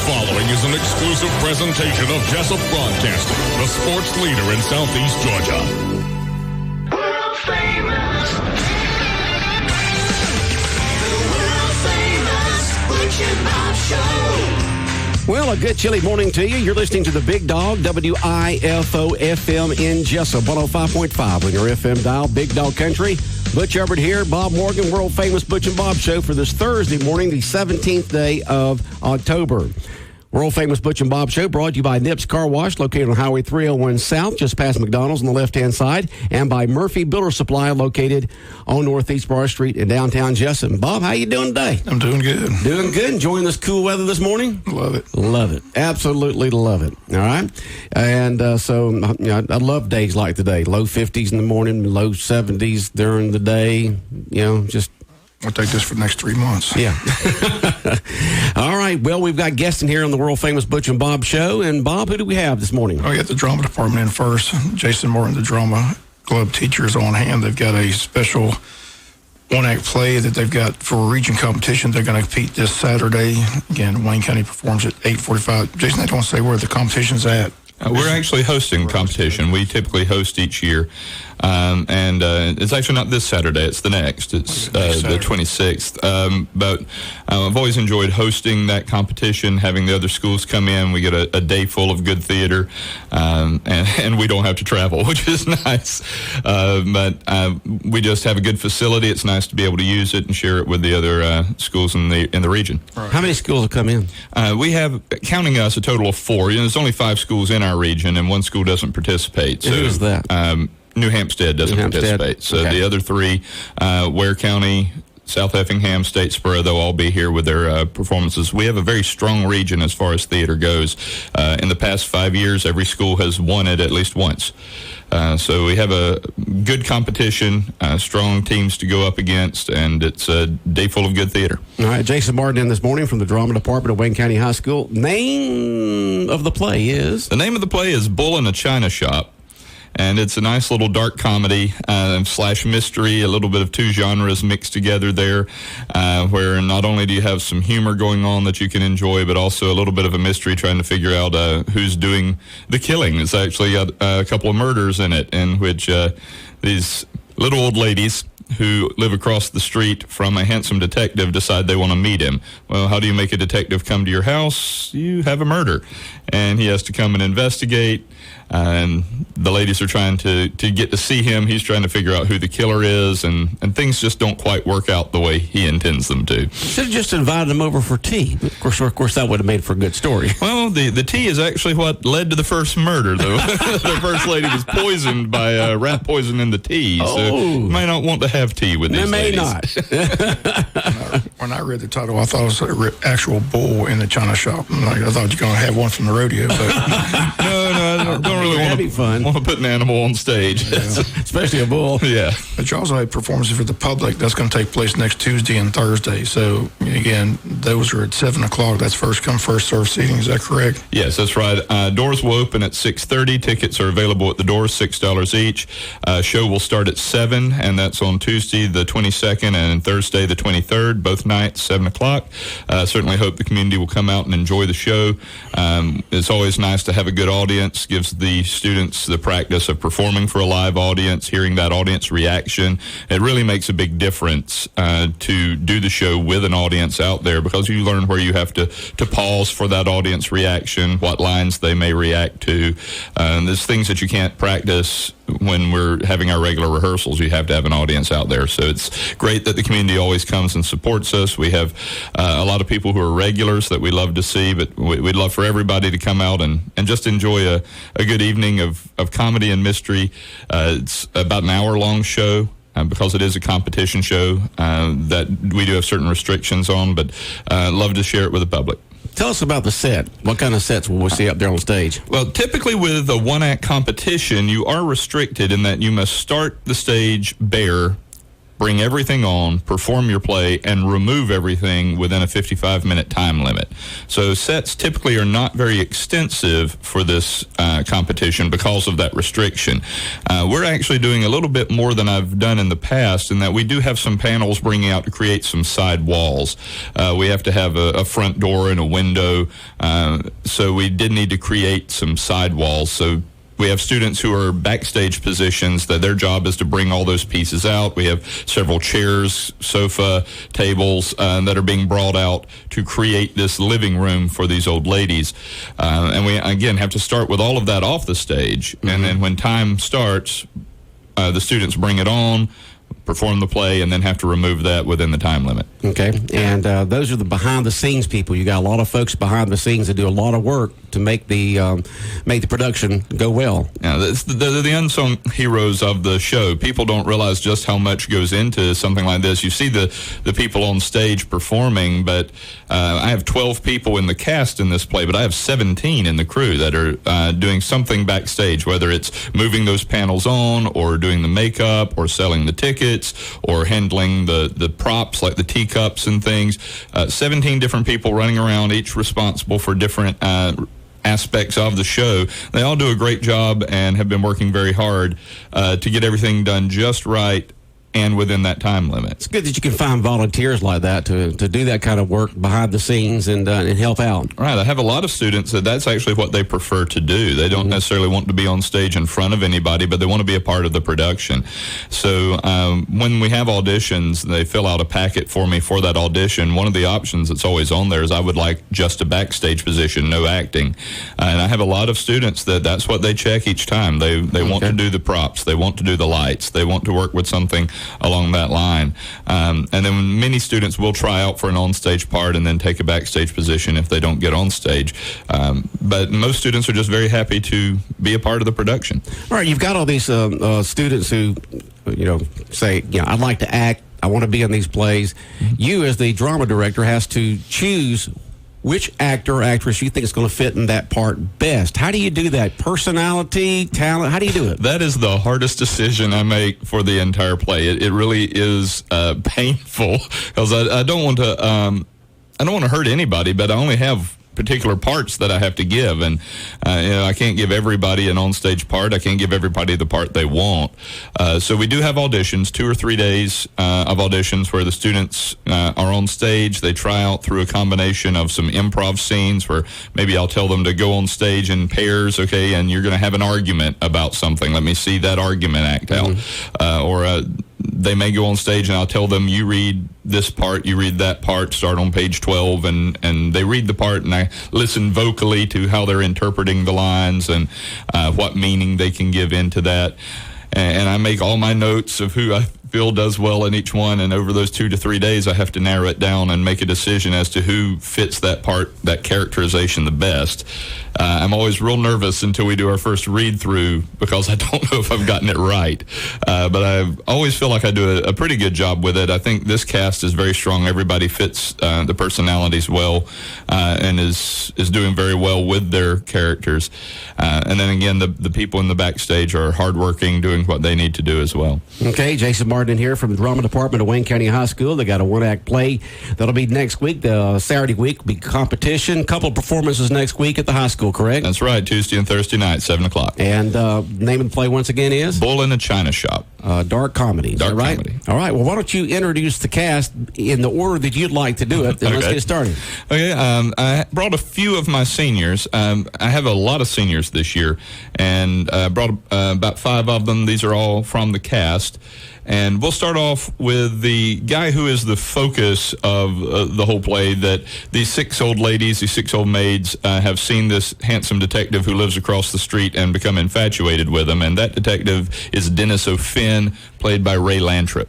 following is an exclusive presentation of Jesup Broadcasting, the sports leader in Southeast Georgia. World famous. The world famous Butch and Bob Show. Well, a good chilly morning to you. You're listening to the Big Dog, WIFO FM in Jesup, 105.5 on your FM dial, Big Dog Country. Butch Hubbard here, Bob Morgan, world famous Butch and Bob Show for this Thursday morning, the 17th day of October. World famous Butch and Bob Show brought to you by Nips Car Wash, located on Highway 301 South, just past McDonald's on the left-hand side, and by Murphy Builder Supply, located on Northeast Bar Street in downtown Jesup. Bob, how you doing today? I'm doing good. Doing good. Enjoying this cool weather this morning? Love it. Love it. Absolutely love it. All right? And so I love days like today. Low 50s in the morning, low 70s during the day. Just... We'll take this for the next 3 months. Yeah. All right. Well, we've got guests in here on the world-famous Butch and Bob Show. And, Bob, who do we have this morning? We got the drama department in first. Jason Martin, the drama club teacher, is on hand. They've got a special one-act play that they've got for a region competition. They're going to compete this Saturday. Again, Wayne County performs at 8:45. Jason, I don't want to say where the competition's at. We're actually hosting competition. We typically host each year. And it's actually not this Saturday. It's the next. It's the 26th. But I've always enjoyed hosting that competition, having the other schools come in. We get a day full of good theater, and we don't have to travel, which is nice. But we just have a good facility. It's nice to be able to use it and share it with the other schools in the region. Right. How many schools have come in? We have, counting us, a total of 4. There's only 5 schools in our region, and 1 school doesn't participate. So, who is that? New Hampstead doesn't participate. So okay. The other 3, Ware County, South Effingham, Statesboro, they'll all be here with their performances. We have a very strong region as far as theater goes. In the past 5 years, every school has won it at least once. So we have a good competition, strong teams to go up against, and it's a day full of good theater. All right, Jason Martin in this morning from the Drama Department of Wayne County High School. Name of the play is? The name of the play is Bull in a China Shop. And it's a nice little dark comedy / mystery, a little bit of 2 genres mixed together there, where not only do you have some humor going on that you can enjoy, but also a little bit of a mystery trying to figure out who's doing the killing. It's actually got a couple of murders in it, in which these little old ladies who live across the street from a handsome detective decide they want to meet him. Well, how do you make a detective come to your house? You have a murder. And he has to come and investigate. And the ladies are trying to get to see him. He's trying to figure out who the killer is, and things just don't quite work out the way he intends them to. Should have just invited him over for tea. Of course, that would have made for a good story. Well, the tea is actually what led to the first murder, though. The first lady was poisoned by rat poison in the tea, so you may not want to have tea with these ladies. Not. When I read the title, I thought it was an actual bull in the China shop. I thought you were going to have one from the rodeo, but no, I don't really want to put an animal on stage, especially a bull. Yeah. But you also have performances for the public. That's going to take place next Tuesday and Thursday. So again, those are at 7:00. That's first come, first served seating. Is that correct? Yes, that's right. Doors will open at 6:30. Tickets are available at the doors, $6 each. Show will start at 7, and that's on Tuesday the 22nd and Thursday the 23rd, both nights, 7:00. Certainly hope the community will come out and enjoy the show. It's always nice to have a good audience. Gives the students the practice of performing for a live audience, hearing that audience reaction. It really makes a big difference to do the show with an audience out there, because you learn where you have to pause for that audience reaction, what lines they may react to. There's things that you can't practice when we're having our regular rehearsals. You have to have an audience out there. So it's great that the community always comes and supports us. We have a lot of people who are regulars that we love to see, but we'd love for everybody to come out and just enjoy a good evening of comedy and mystery. It's about an hour-long show. Because it is a competition show that we do have certain restrictions on, but love to share it with the public. Tell us about the set. What kind of sets will we see up there on stage? Well, typically with a one-act competition, you are restricted in that you must start the stage bare, bring everything on, perform your play, and remove everything within a 55-minute time limit. So sets typically are not very extensive for this competition because of that restriction. We're actually doing a little bit more than I've done in the past in that we do have some panels bringing out to create some side walls. We have to have a front door and a window, so we did need to create some side walls. So we have students who are backstage positions that their job is to bring all those pieces out. We have several chairs, sofa, tables that are being brought out to create this living room for these old ladies. And we, again, have to start with all of that off the stage. Mm-hmm. And then when time starts, the students bring it on, perform the play, and then have to remove that within the time limit. Okay, and those are the behind-the-scenes people. You got a lot of folks behind the scenes that do a lot of work to make the production go well. Yeah, they're the unsung heroes of the show. People don't realize just how much goes into something like this. You see the people on stage performing, but I have 12 people in the cast in this play, but I have 17 in the crew that are doing something backstage, whether it's moving those panels on or doing the makeup or selling the tickets or handling the props like the teacups and things. 17 different people running around, each responsible for different aspects of the show. They all do a great job and have been working very hard to get everything done just right and within that time limit. It's good that you can find volunteers like that to do that kind of work behind the scenes and help out. Right. I have a lot of students that's actually what they prefer to do. They don't necessarily want to be on stage in front of anybody, but they want to be a part of the production. So when we have auditions, they fill out a packet for me for that audition. One of the options that's always on there is I would like just a backstage position, no acting. And I have a lot of students that's what they check each time. They want to do the props. They want to do the lights. They want to work with something along that line. And then many students will try out for an on-stage part and then take a backstage position if they don't get on stage. But most students are just very happy to be a part of the production. All right, you've got all these students who, say, I'd like to act, I want to be in these plays. Mm-hmm. You, as the drama director, has to choose which actor or actress you think is going to fit in that part best. How do you do that? Personality, talent, how do you do it? That is the hardest decision I make for the entire play. It really is painful because I don't want to hurt anybody, but I only have particular parts that I have to give, and I can't give everybody an on-stage part. I can't give everybody the part they want. So we do have auditions, 2 or 3 days of auditions where the students are on stage. They try out through a combination of some improv scenes where maybe I'll tell them to go on stage in pairs, okay, and you're going to have an argument about something. Let me see that argument act out. Or they may go on stage and I'll tell them, you read this part, you read that part, start on page 12, and they read the part and I listen vocally to how they're interpreting the lines and what meaning they can give into that. And I make all my notes of who I feel does well in each one, and over those 2 to 3 days I have to narrow it down and make a decision as to who fits that part, that characterization the best. I'm always real nervous until we do our first read through because I don't know if I've gotten it right, but I always feel like I do a pretty good job with it. I think this cast is very strong. Everybody fits the personalities well and is doing very well with their characters. And then again, the people in the backstage are hardworking, doing what they need to do as well. Okay, Jason Martin here from the drama department of Wayne County High School. They got a one-act play that'll be next week. The Saturday week will be competition. Couple of performances next week at the high school, correct? That's right, Tuesday and Thursday night, 7 o'clock. And name of the play once again is? Bull in a China Shop. Dark comedy. Is Dark that right? comedy. All right, well, why don't you introduce the cast in the order that you'd like to do it, and let's get started. Okay, I brought a few of my seniors. I have a lot of seniors this year, and I brought about 5 of them. These are all from the cast. And we'll start off with the guy who is the focus of the whole play, that these 6 old ladies, these 6 old maids, have seen this handsome detective who lives across the street and become infatuated with him. And that detective is Dennis O'Finn, played by Ray Lantrip.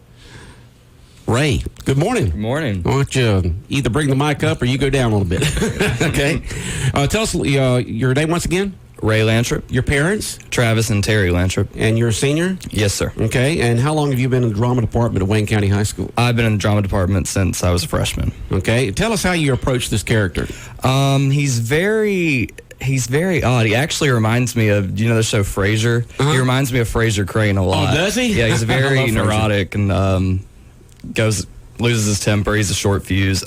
Ray, good morning. Good morning. Why don't you either bring the mic up or you go down a little bit? Okay. Tell us your name once again. Ray Lantrip. Your parents? Travis and Terry Lantrip. And you're a senior? Yes, sir. Okay. And how long have you been in the drama department of Wayne County High School? I've been in the drama department since I was a freshman. Okay. Tell us how you approach this character. He's very odd. He actually reminds me of, the show Frasier? He reminds me of Frasier Crane a lot. Oh, does he? Yeah, he's very neurotic and loses his temper. He's a short fuse.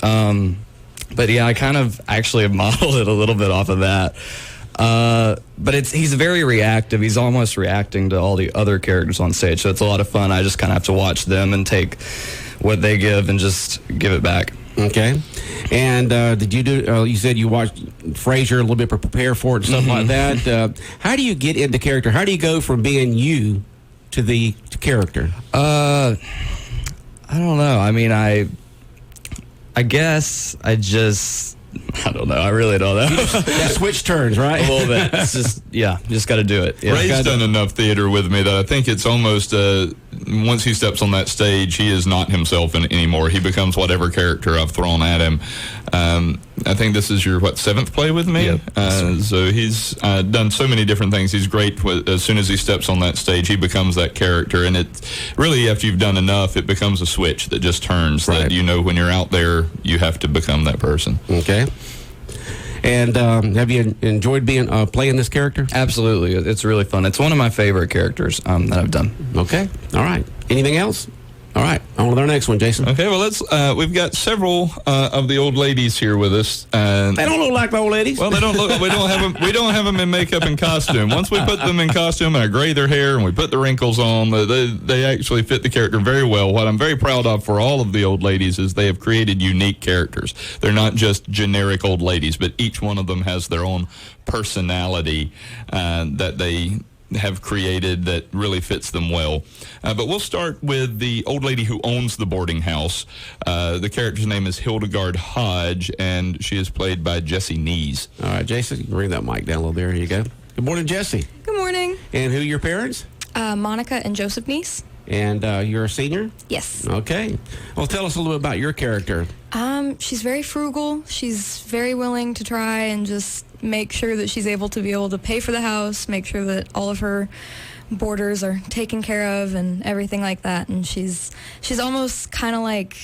But yeah, I kind of actually have modeled it a little bit off of that. But he's very reactive. He's almost reacting to all the other characters on stage. So it's a lot of fun. I just kind of have to watch them and take what they give and just give it back. Okay. And did you do, you said you watched Frasier a little bit to prepare for it and stuff like that. How do you get into character? How do you go from being you to the character? I don't know. I mean, I guess I don't know. I really don't know. That switch turns, right? A little bit. It's just, you just got to do it. Yeah. Ray's done enough theater with me that I think it's almost, once he steps on that stage, he is not himself anymore. He becomes whatever character I've thrown at him. I think this is your, seventh play with me? Yep. So he's done so many different things. He's great. As soon as he steps on that stage, he becomes that character. And it really, after you've done enough, it becomes a switch that just turns. Right. That when you're out there, you have to become that person. Okay. And have you enjoyed playing this character? Absolutely. It's really fun. It's one of my favorite characters that I've done. Okay. All right. Anything else? All right. On to our next one, Jason. Okay, well, we've got several of the old ladies here with us. They don't look like the old ladies. Well, they don't look. We don't have them in makeup and costume. Once we put them in costume and I gray their hair and we put the wrinkles on, they actually fit the character very well. What I'm very proud of for all of the old ladies is they have created unique characters. They're not just generic old ladies, but each one of them has their own personality that they have created that really fits them well. But we'll start with the old lady who owns the boarding house. The character's name is Hildegard Hodge, and she is played by Jessie Nees. All right, Jason, you can bring that mic down a little there. Here you go. Good morning, Jessie. Good morning. And who are your parents? Monica and Joseph Neese. And you're a senior? Yes. Okay. Well, tell us a little bit about your character. She's very frugal. She's very willing to try and just make sure that she's able to pay for the house, make sure that all of her boarders are taken care of and everything like that. And she's almost kind of like,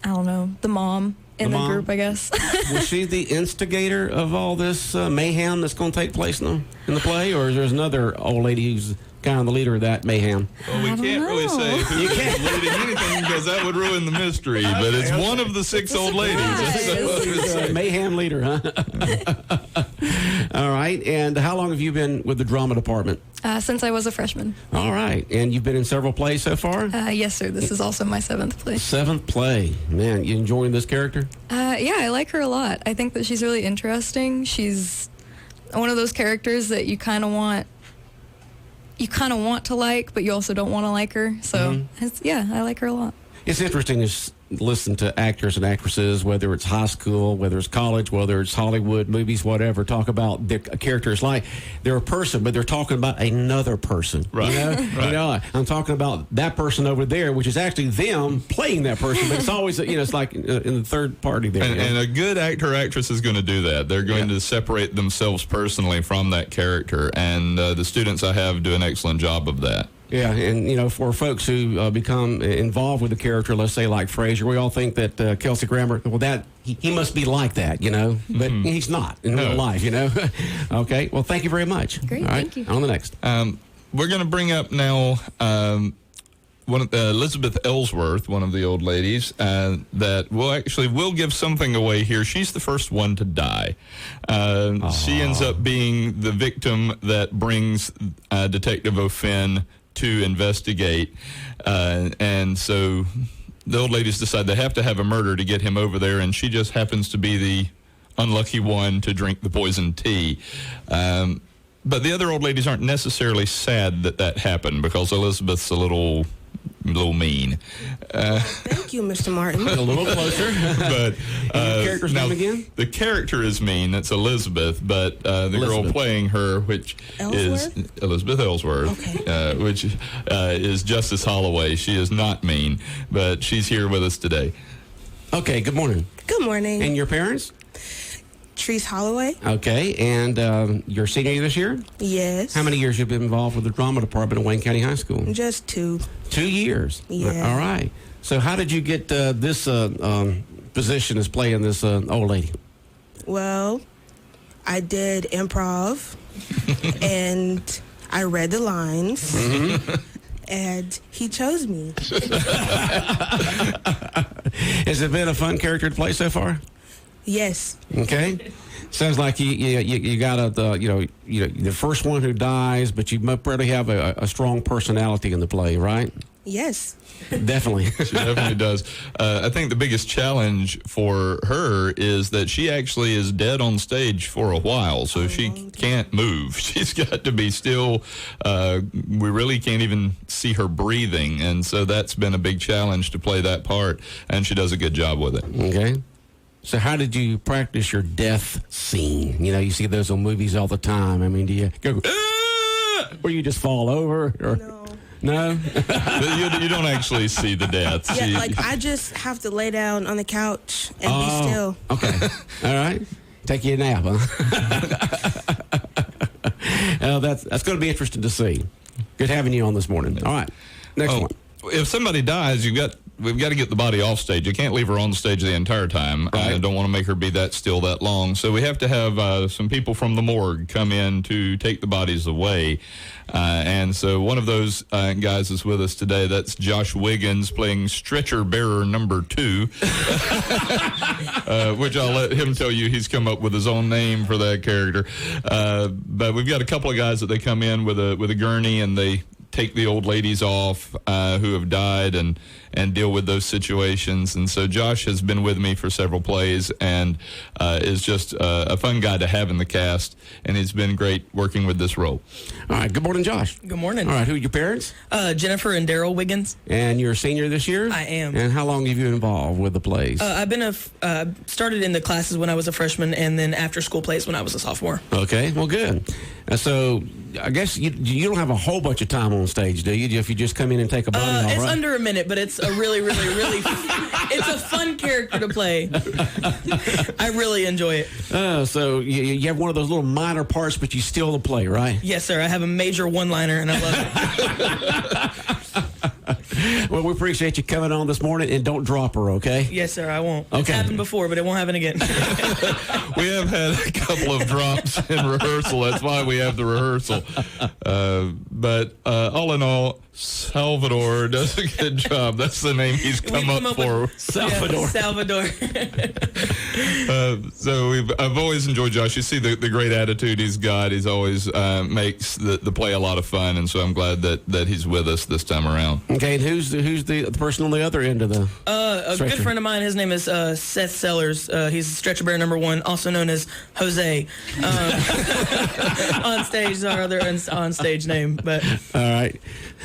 I don't know, the mom in the group, I guess. Was she the instigator of all this mayhem that's going to take place in the play, or is there another old lady who's kind of the leader of that mayhem? Well, we can't really say who is leading anything because that would ruin the mystery. But it's one of the six old ladies. Mayhem leader, huh? All right. And how long have you been with the drama department? Since I was a freshman. All right. And you've been in several plays so far? Yes, sir. This is also my seventh play. Seventh play. Man, you enjoying this character? Yeah, I like her a lot. I think that she's really interesting. She's one of those characters that you kind of want to like, but you also don't want to like her. So, I like her a lot. It's interesting to listen to actors and actresses, whether it's high school, whether it's college, whether it's Hollywood, movies, whatever, talk about their characters like they're a person, but they're talking about another person. Right. You know? Right. You know, I'm talking about that person over there, which is actually them playing that person, but it's always, it's like in the third party there. And a good actor or actress is going to do that. They're going to separate themselves personally from that character, and the students I have do an excellent job of that. Yeah, and, for folks who become involved with the character, let's say like Frasier, we all think that Kelsey Grammer, well, he must be like that, but he's not in real life, Okay, well, thank you very much. Great, all right, thank you. On the next. We're going to bring up now Elizabeth Ellsworth, one of the old ladies, that will give something away here. She's the first one to die. She ends up being the victim that brings Detective O'Finn to investigate, and so the old ladies decide they have to have a murder to get him over there, and she just happens to be the unlucky one to drink the poisoned tea. But the other old ladies aren't necessarily sad that happened, because Elizabeth's a little mean. Thank you, Mr. Martin. A little closer. But the character's name again? The character is mean. That's Elizabeth, but the girl playing her, which Ellsworth? is Elizabeth Ellsworth, okay. which is Justice Holloway. She is not mean, but she's here with us today. Okay, good morning. Good morning. And your parents? Treese Holloway. Okay, and you're a senior this year? Yes. How many years have you been involved with the drama department at Wayne County High School? Just 2. 2 years? Yeah. All right. So how did you get this position as playing this old lady? Well, I did improv, and I read the lines, and he chose me. Has it been a fun character to play so far? Yes. Okay. Sounds like you got the first one who dies, but you must probably have a strong personality in the play, right? Yes. Definitely. She definitely does. I think the biggest challenge for her is that she actually is dead on stage for a while, so she can't move. She's got to be still. We really can't even see her breathing, and so that's been a big challenge to play that part, and she does a good job with it. Okay. So how did you practice your death scene? You know, you see those on movies all the time. I mean, do you go, or you just fall over? Or? No. No? You don't actually see the deaths. Yeah, like I just have to lay down on the couch and be still. Okay. All right. Take you a nap, huh? That's going to be interesting to see. Good having you on this morning. All right. Next one. If somebody dies, we've got to get the body off stage. You can't leave her on stage the entire time. Right. I don't want to make her be that still that long. So we have to have some people from the morgue come in to take the bodies away. And so one of those guys is with us today. That's Josh Wiggins playing stretcher bearer number 2, which I'll let him tell you. He's come up with his own name for that character. But we've got a couple of guys that they come in with a gurney, and they take the old ladies off who have died and deal with those situations. And so Josh has been with me for several plays and is just a fun guy to have in the cast, and he's been great working with this role. All right. Good morning, Josh. Good morning. All right. Who are your parents? Jennifer and Daryl Wiggins. And you're a senior this year? I am. And how long have you been involved with the plays? I've been started in the classes when I was a freshman, and then after school plays when I was a sophomore. Okay. Well, good. So I guess you don't have a whole bunch of time on stage, do you? If you just come in and take a body off, It's right? under a minute, but it's a really it's a fun character to play. I really enjoy it. So you have one of those little minor parts, but you steal the play, right? Yes, sir. I have a major one-liner, and I love it. Well, we appreciate you coming on this morning, and don't drop her, okay? Yes, sir. I won't. Okay. It's happened before, but it won't happen again. We have had a couple of drops in rehearsal. That's why we have the rehearsal. But all in all, Salvador does a good job. That's the name he's come up for. Salvador. Yeah, Salvador. So I've always enjoyed Josh. You see the great attitude he's got. He's always makes the play a lot of fun, and so I'm glad that he's with us this time around. Okay, and who's the person on the other end of the A stretcher? good friend of mine, his name is Seth Sellars. He's stretcher bear number 1, also known as Jose. On stage is our other on-stage name. But All right.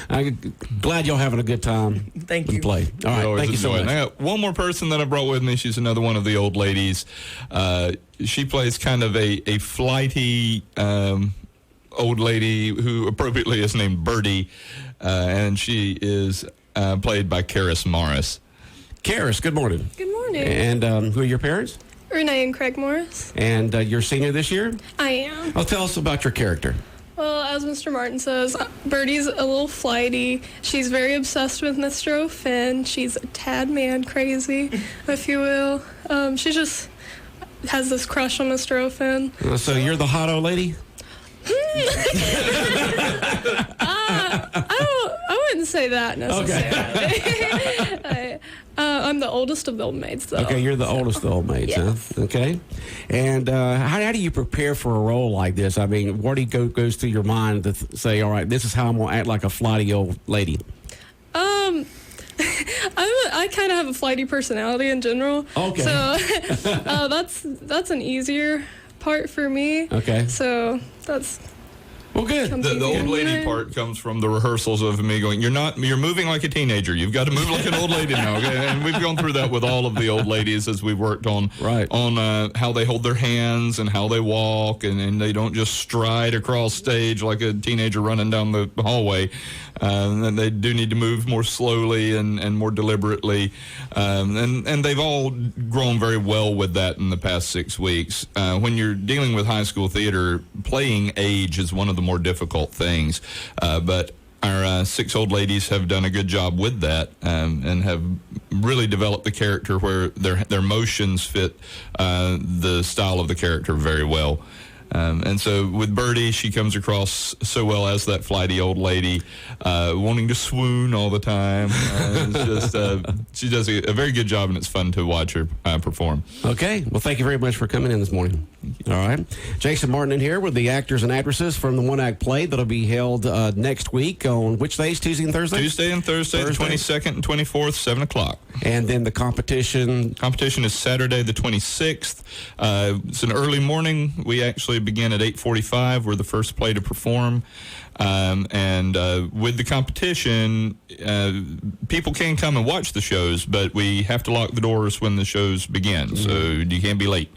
I'm glad y'all having a good time. Thank with you. the play. All We right, always thank you so enjoy it. much. And I got one more person that I brought with me. She's another one of the old ladies. She plays kind of a flighty old lady who appropriately is named Birdie, and she is played by Karras Morris. Karras, good morning. Good morning. And who are your parents? Renee and Craig Morris. And you're a senior this year? I am. Oh, tell us about your character. Well, as Mr. Martin says, Birdie's a little flighty. She's very obsessed with Mr. O'Finn. She's a tad man crazy, if you will. She just has this crush on Mr. O'Finn. So you're the hot old lady? I wouldn't say that necessarily. I'm the oldest of the old maids, though. Okay, you're the oldest of the old maids, huh? Okay. And how do you prepare for a role like this? I mean, what goes through your mind to say, all right, this is how I'm going to act like a flighty old lady? I kind of have a flighty personality in general. Okay. So that's an easier part for me. Okay. So that's... Well, good. The old lady part comes from the rehearsals of me going, you're moving like a teenager. You've got to move like an old lady now. Okay? And we've gone through that with all of the old ladies as we've worked on how they hold their hands and how they walk, and they don't just stride across stage like a teenager running down the hallway. And they do need to move more slowly and more deliberately. And they've all grown very well with that in the past 6 weeks. When you're dealing with high school theater, playing age is one of the more difficult things. But our 6 old ladies have done a good job with that and have really developed the character where their motions fit the style of the character very well. And so with Birdie, she comes across so well as that flighty old lady, wanting to swoon all the time. It's just she does a very good job, and it's fun to watch her perform. Okay. Well, thank you very much for coming in this morning. All right. Jason Martin in here with the actors and actresses from the one-act play that'll be held next week on which days? Tuesday and Thursday? Tuesday and Thursday, the 22nd and 24th, 7 o'clock. And then the competition? Competition is Saturday the 26th. It's an early morning. We actually begin at 8:45. We're the first play to perform. And with the competition, people can come and watch the shows, but we have to lock the doors when the shows begin. So you can't be late.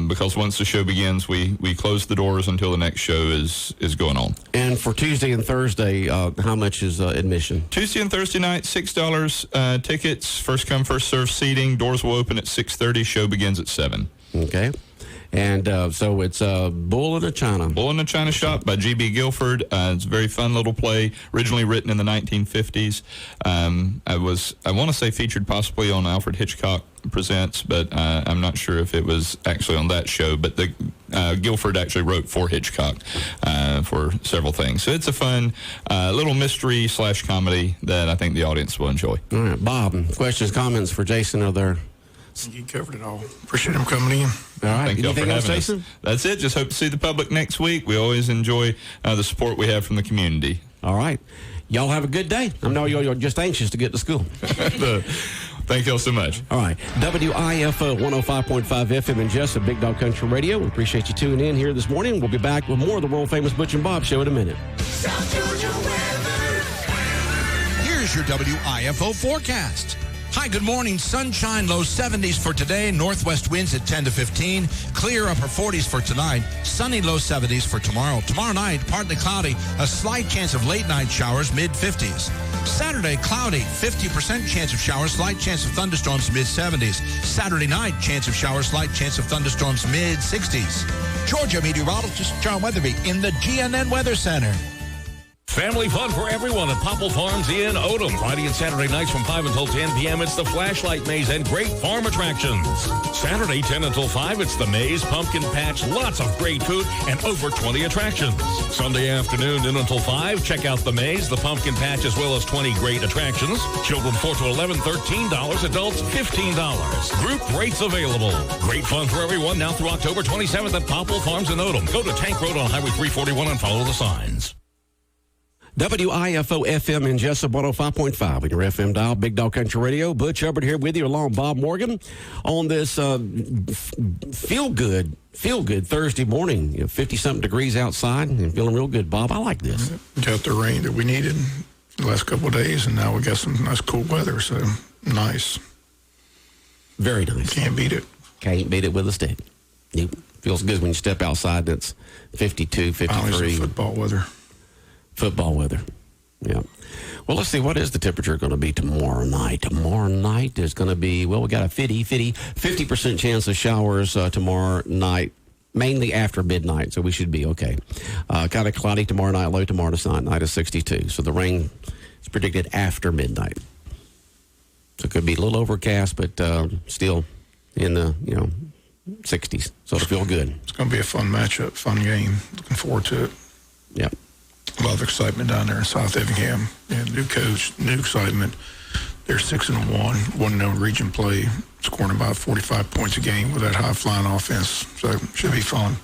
Because once the show begins, we close the doors until the next show is going on. And for Tuesday and Thursday, how much is admission? Tuesday and Thursday night, $6 tickets, first come, first served seating. Doors will open at 6:30. Show begins at 7. Okay. And so it's Bull in a China. Bull in a China Shop by G.B. Guilford. It's a very fun little play, originally written in the 1950s. I want to say featured possibly on Alfred Hitchcock Presents, but I'm not sure if it was actually on that show. But the Guilford actually wrote for Hitchcock for several things. So it's a fun little mystery / comedy that I think the audience will enjoy. All right, Bob, questions, comments for Jason? Are there? You covered it all. Appreciate him coming in. All right. Thank y'all for Anything else, having us. Jason? That's it. Just hope to see the public next week. We always enjoy the support we have from the community. All right. Y'all have a good day. I know you're just anxious to get to school. Thank y'all so much. All right. WIFO 105.5 FM in Jesup, Big Dog Country Radio. We appreciate you tuning in here this morning. We'll be back with more of the world-famous Butch and Bob Show in a minute. South Georgia weather. Here's your WIFO forecast. Hi, good morning. Sunshine, low 70s for today. Northwest winds at 10 to 15. Clear upper 40s for tonight. Sunny, low 70s for tomorrow. Tomorrow night, partly cloudy. A slight chance of late night showers, mid 50s. Saturday, cloudy. 50% chance of showers, slight chance of thunderstorms, mid 70s. Saturday night, chance of showers, slight chance of thunderstorms, mid 60s. Georgia meteorologist John Weatherby in the GNN Weather Center. Family fun for everyone at Popple Farms in Odom. Friday and Saturday nights from 5 until 10 p.m. It's the Flashlight Maze and great farm attractions. Saturday, 10 until 5, it's the Maze, Pumpkin Patch, lots of great food, and over 20 attractions. Sunday afternoon, 10 until 5, check out the Maze, the Pumpkin Patch, as well as 20 great attractions. Children 4 to 11, $13. Adults, $15. Group rates available. Great fun for everyone now through October 27th at Popple Farms in Odom. Go to Tank Road on Highway 341 and follow the signs. WIFO FM in Jesup 105.5 on your FM dial, Big Dog Country Radio. Butch Hubbard here with you, along Bob Morgan, on this feel good Thursday morning. 50-something degrees outside and feeling real good, Bob. I like this. Got the rain that we needed the last couple of days, and now we got some nice cool weather, so nice. Very nice. Can't beat it. Can't beat it with a stick. It feels good when you step outside and it's 52, 53. Football weather. Football weather. Yeah. Well, let's see. What is the temperature going to be tomorrow night? Tomorrow night is going to be, well, we got a 50% chance of showers tomorrow night, mainly after midnight, so we should be okay. Kind of cloudy tomorrow night, low tomorrow night is 62. So the rain is predicted after midnight. So it could be a little overcast, but still in the, 60s. So it'll feel good. It's going to be a fun matchup, fun game. Looking forward to it. Yep. A lot of excitement down there in South Effingham. And new coach, new excitement. They're 6-1, 1-0 region play, scoring about 45 points a game with that high-flying offense. So it should be fun.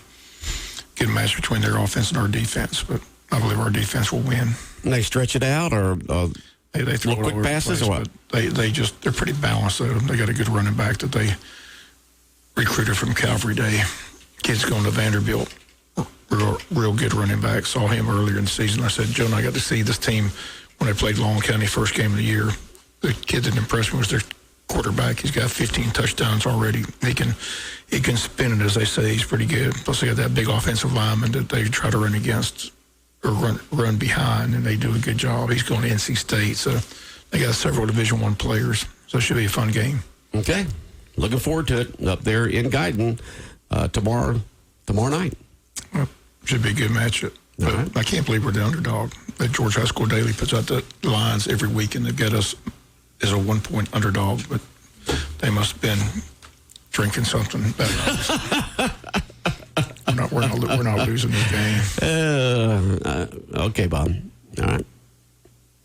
Good match between their offense and our defense, but I believe our defense will win. And they stretch it out, or they throw quick passes, or what? They're pretty balanced, though. They got a good running back that they recruited from Calvary Day. Kid's going to Vanderbilt. Real good running back. Saw him earlier in the season. I said, Joe and I got to see this team when they played Long County first game of the year. The kid that impressed me was their quarterback. He's got 15 touchdowns already. He can spin it, as they say. He's pretty good. Plus, they got that big offensive lineman that they try to run against or run behind, and they do a good job. He's going to NC State, so they got several Division I players. So it should be a fun game. Okay. Looking forward to it up there in Guyton tomorrow night. Well, should be a good matchup. But right. I can't believe we're the underdog. That Georgia High School Daily puts out the lines every week, and they've got us as a 1-point underdog. But they must have been drinking something. We're not We're not losing this game. Okay, Bob. All right.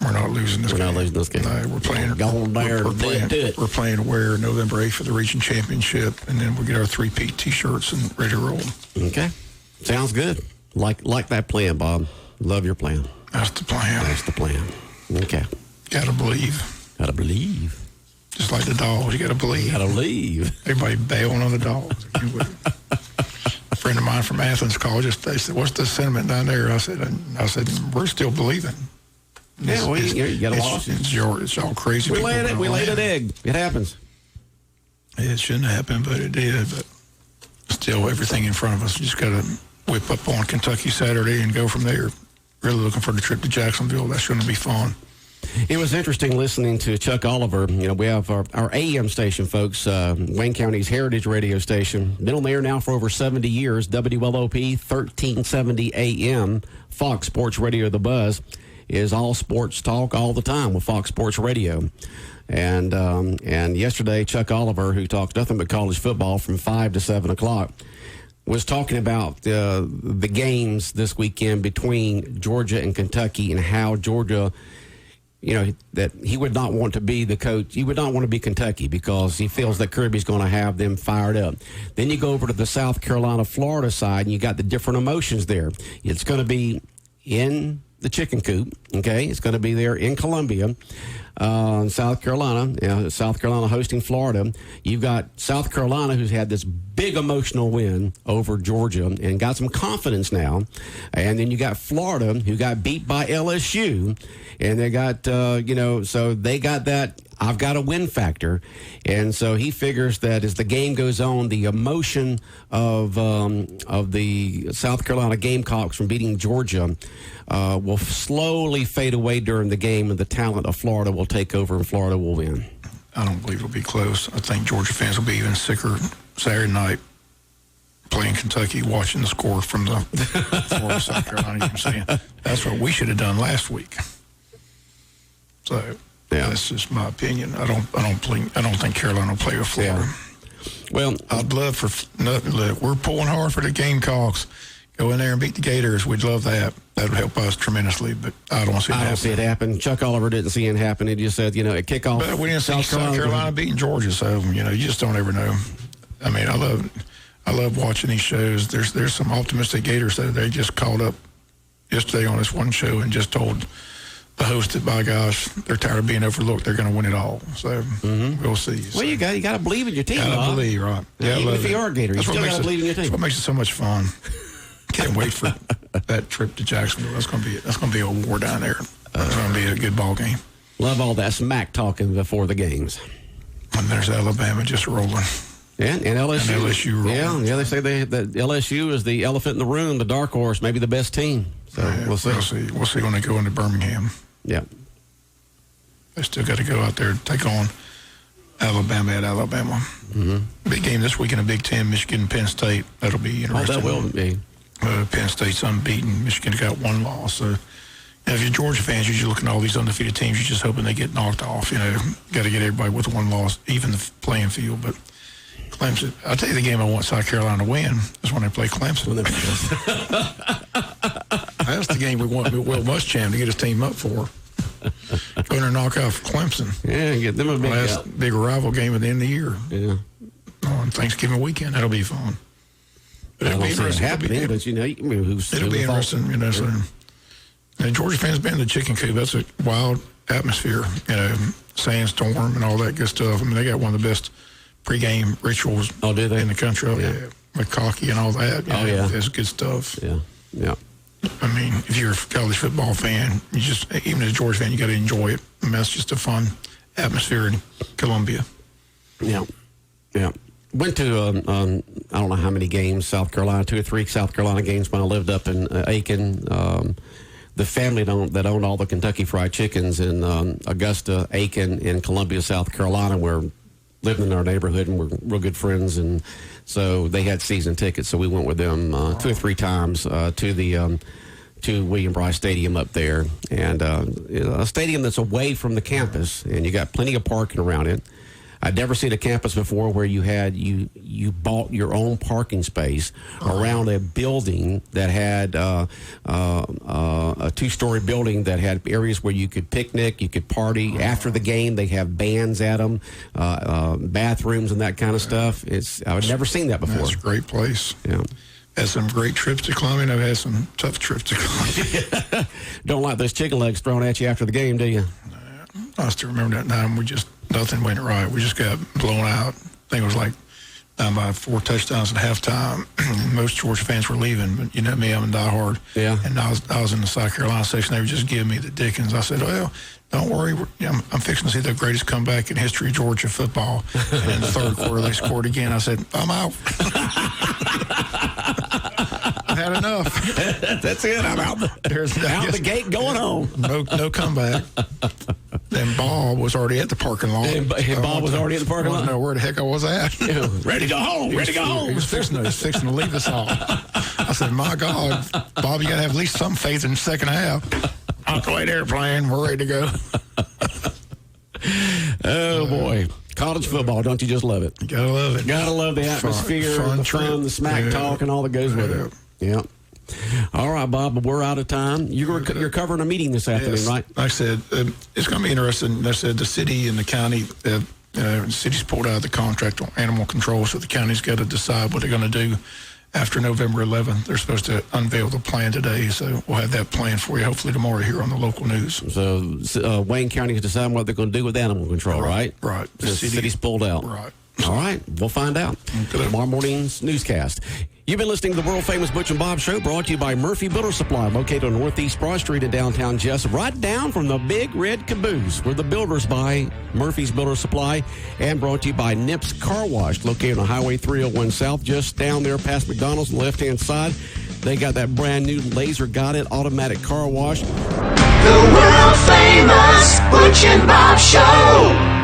We're not losing this game. We're not losing this game. No, we're playing. Going there. We're playing where November 8th for the region championship, and then we'll get our 3-peat T-shirts and ready to roll. Okay. Sounds good. Like that plan, Bob. Love your plan. That's the plan. That's the plan. Okay. Gotta believe. Gotta believe. Just like the dogs, you gotta believe. Gotta believe. Everybody bailing on the dogs. A friend of mine from Athens called. They said, "What's the sentiment down there?" I said, "We're still believing." Yeah, you got to watch it. It's all crazy. We laid an egg. It happens. It shouldn't happen, but it did. But still, everything in front of us. Just got to whip up on Kentucky Saturday and go from there. Really looking for the trip to Jacksonville. That's going to be fun. It was interesting listening to Chuck Oliver. We have our AM station, folks, Wayne County's Heritage radio station. Been on the air now for over 70 years. WLOP 1370 AM, Fox Sports Radio, The Buzz. Is all sports talk all the time with Fox Sports Radio. And yesterday, Chuck Oliver, who talks nothing but college football from 5 to 7 o'clock, was talking about the games this weekend between Georgia and Kentucky and how Georgia, that he would not want to be the coach. He would not want to be Kentucky because he feels that Kirby's going to have them fired up. Then you go over to the South Carolina, Florida side, and you got the different emotions there. It's going to be in the chicken coop, okay? It's going to be there in Columbia, South Carolina. South Carolina hosting Florida. You've got South Carolina, who's had this big emotional win over Georgia and got some confidence now. And then you got Florida, who got beat by LSU. And they got, so they got that I've got a win factor. And so he figures that as the game goes on, the emotion of the South Carolina Gamecocks from beating Georgia will slowly fade away during the game, and the talent of Florida will take over, and Florida will win. I don't believe it'll be close. I think Georgia fans will be even sicker Saturday night playing Kentucky, watching the score from the Florida, South Carolina. You can see that's what we should have done last week. So that's just my opinion. I don't think Carolina will play with Florida. Yeah. Well, I'd love for nothing. Look, we're pulling hard for the Gamecocks. Go in there and beat the Gators. We'd love that. That would help us tremendously, but I don't see it happen. I don't see it happen. Chuck Oliver didn't see it happen. He just said, at kickoff. But we didn't see South Carolina beating Georgia, so, you just don't ever know. I mean, I love watching these shows. There's some optimistic Gators that they just called up yesterday on this one show and just told the host that, by gosh, they're tired of being overlooked. They're going to win it all. So we'll see. Well, you got to believe in your team. Got to believe, right? Yeah, even if you are a Gator, you still got to believe in your team. That's what makes it so much fun. Can't wait for that trip to Jacksonville. That's going to be a war down there. It's going to be a good ball game. Love all that smack talking before the games. And there's Alabama just rolling. Yeah, and LSU. And LSU rolling. Yeah, they say that LSU is the elephant in the room, the dark horse, maybe the best team. So we'll see. We'll see when they go into Birmingham. Yeah. They still got to go out there and take on Alabama at Alabama. Mm-hmm. Big game this week in the Big Ten, Michigan and Penn State. That'll be interesting. Oh, that will be. Penn State's unbeaten. Michigan got one loss. So if you're Georgia fans, you're just looking at all these undefeated teams. You're just hoping they get knocked off. Got to get everybody with one loss, even the playing field. But Clemson, I'll tell you the game I want South Carolina to win is when they play Clemson. That's the game we want Will Muschamp to get his team up for. Go in there and knock off Clemson. Yeah, get them a big rival game at the end of the year. Yeah. On Thanksgiving weekend, that'll be fun. But it'll be interesting. Happening, but it'll be interesting. So, and Georgia fans been in the chicken coop. That's a wild atmosphere. Sandstorm and all that good stuff. I mean, they got one of the best pregame rituals in the country. Yeah. With cocky and all that. That's good stuff. Yeah. Yeah. I mean, if you're a college football fan, even as a Georgia fan, you got to enjoy it. I mean, that's just a fun atmosphere in Columbia. Yeah. Yeah. Went to, I don't know how many games, South Carolina, 2 or 3 South Carolina games when I lived up in Aiken. The family that owned all the Kentucky Fried Chickens in Augusta, Aiken, and Columbia, South Carolina, were living in our neighborhood and were real good friends. And so they had season tickets, so we went with them 2 or 3 times to William Bryce Stadium up there. And a stadium that's away from the campus, and you got plenty of parking around it. I'd never seen a campus before where you bought your own parking space around a building that had a 2-story building that had areas where you could picnic, you could party. After the game, they have bands at them, bathrooms and that kind of stuff. I've never seen that before. It's a great place. Yeah. Had some great trips to Columbia. I've had some tough trips to Columbia. Don't like those chicken legs thrown at you after the game, do you? I still remember that time. Nothing went right. We just got blown out. I think it was like down by 4 touchdowns at halftime. Most Georgia fans were leaving, but you know me, I'm a diehard. Yeah. And I was in the South Carolina section. They were just giving me the Dickens. I said, well, don't worry. I'm fixing to see the greatest comeback in history of Georgia football. And in the third quarter, they scored again. I said, I'm out. I've had enough. That's it. I'm out. There's out the gate going home. No comeback. Then Bob was already at the parking lot. And Bob was already at the parking lot? I don't know where the heck I was at. Ready to go home. Ready to go home. He was fixing to leave us all. I said, my God, Bob, you got to have at least some faith in the second half. I'll go in airplane. We're ready to go. Oh, boy. College football, don't you just love it? You gotta love it. Gotta love the atmosphere, the fun, the smack talk, and all that goes with it. Yeah. All right, Bob, but we're out of time. You're covering a meeting this afternoon, right? Like I said, it's going to be interesting. They said the city and the county, the city's pulled out of the contract on animal control, so the county's got to decide what they're going to do after November 11th. They're supposed to unveil the plan today, so we'll have that plan for you hopefully tomorrow here on the local news. So Wayne County is deciding what they're going to do with animal control, right? Right. The city's pulled out. Right. All right, we'll find out. Tomorrow morning's newscast. You've been listening to the world-famous Butch and Bob Show, brought to you by Murphy Builder Supply, located on Northeast Broad Street in downtown Jesup, right down from the Big Red Caboose, where the builders buy Murphy's Builder Supply, and brought to you by Nips Car Wash, located on Highway 301 South, just down there past McDonald's on the left-hand side. They got that brand-new laser-guided automatic car wash. The world-famous Butch and Bob Show.